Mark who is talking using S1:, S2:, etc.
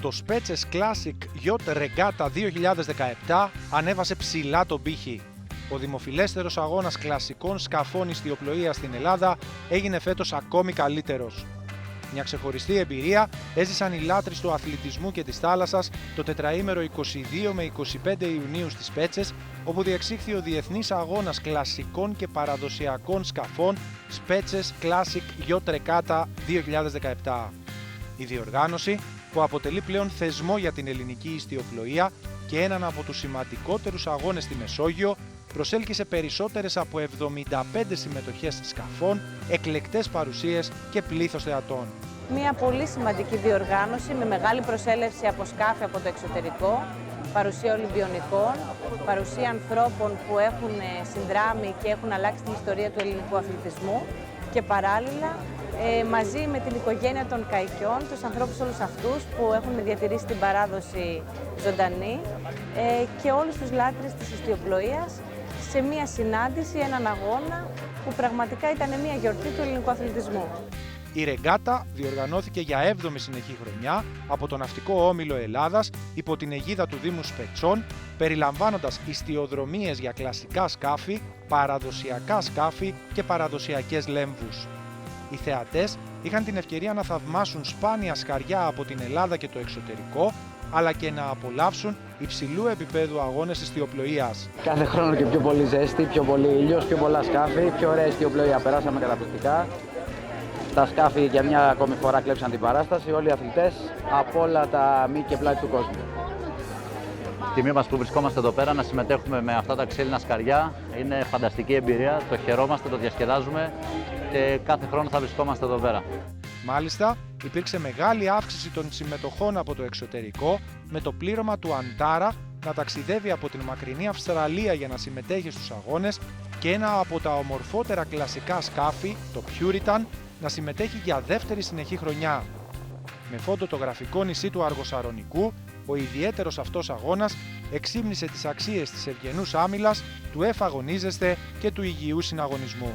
S1: Το Spetses Classic Yacht Regatta 2017 ανέβασε ψηλά τον πύχη. Ο δημοφιλέστερος αγώνας κλασικών σκαφών ιστιοπλοείας στην Ελλάδα έγινε φέτος ακόμη καλύτερος. Μια ξεχωριστή εμπειρία έζησαν οι λάτρεις του αθλητισμού και της θάλασσας το τετραήμερο 22 με 25 Ιουνίου στις Spetses, όπου διεξήχθη ο Διεθνής Αγώνας Κλασικών και Παραδοσιακών Σκαφών Spetses Classic Yacht Regatta 2017. Η διοργάνωση, που αποτελεί πλέον θεσμό για την ελληνική ιστιοπλοεία και έναν από τους σημαντικότερους αγώνες στη Μεσόγειο, προσέλκυσε περισσότερες από 75 συμμετοχές σκαφών, εκλεκτές παρουσίες και πλήθος θεατών.
S2: Μια πολύ σημαντική διοργάνωση με μεγάλη προσέλευση από σκάφη από το εξωτερικό, παρουσία Ολυμπιονικών, παρουσία ανθρώπων που έχουν συνδράμει και έχουν αλλάξει την ιστορία του ελληνικού αθλητισμού και παράλληλα μαζί με την οικογένεια των καϊκιών, τους ανθρώπους όλους αυτούς που έχουν διατηρήσει την παράδοση ζωντανή και όλους τους λάτρεις της ιστιοπλοείας σε μία συνάντηση, έναν αγώνα που πραγματικά ήταν μία γιορτή του ελληνικού αθλητισμού.
S1: Η ρεγκάτα διοργανώθηκε για 7η συνεχή χρονιά από το Ναυτικό Όμιλο Ελλάδας υπό την αιγίδα του Δήμου Σπετσών, περιλαμβάνοντας ιστιοδρομίες για κλασικά σκάφη, παραδοσιακά σκάφη και παραδοσιακές λέμβους. Οι θεατές είχαν την ευκαιρία να θαυμάσουν σπάνια σκαριά από την Ελλάδα και το εξωτερικό, αλλά και να απολαύσουν υψηλού επίπεδου αγώνες ιστιοπλοείας.
S3: Κάθε χρόνο και πιο πολύ ζέστη, πιο πολύ ήλιος, πιο πολλά σκάφη, πιο ωραία ιστιοπλοεία. Περάσαμε καταπληκτικά. Τα σκάφη για μια ακόμη φορά κλέψαν την παράσταση. Όλοι οι αθλητές από όλα τα μήκη και πλάτη του κόσμου.
S4: Τιμή μας που βρισκόμαστε εδώ πέρα να συμμετέχουμε με αυτά τα ξύλινα σκαριά. Είναι φανταστική εμπειρία, το χαιρόμαστε, το διασκεδάζουμε και κάθε χρόνο θα βρισκόμαστε εδώ πέρα.
S1: Μάλιστα, υπήρξε μεγάλη αύξηση των συμμετοχών από το εξωτερικό, με το πλήρωμα του Αντάρα να ταξιδεύει από την μακρινή Αυστραλία για να συμμετέχει στους αγώνες και ένα από τα ομορφότερα κλασικά σκάφη, το Puritan, να συμμετέχει για δεύτερη συνεχή χρονιά. Με φόντο το γραφικό νησί του Αργοσαρονικού, ο ιδιαίτερος αυτός αγώνας εξύμνησε τις αξίες της ευγενούς άμυλας, του εφαγωνίζεστε και του υγιού συναγωνισμού.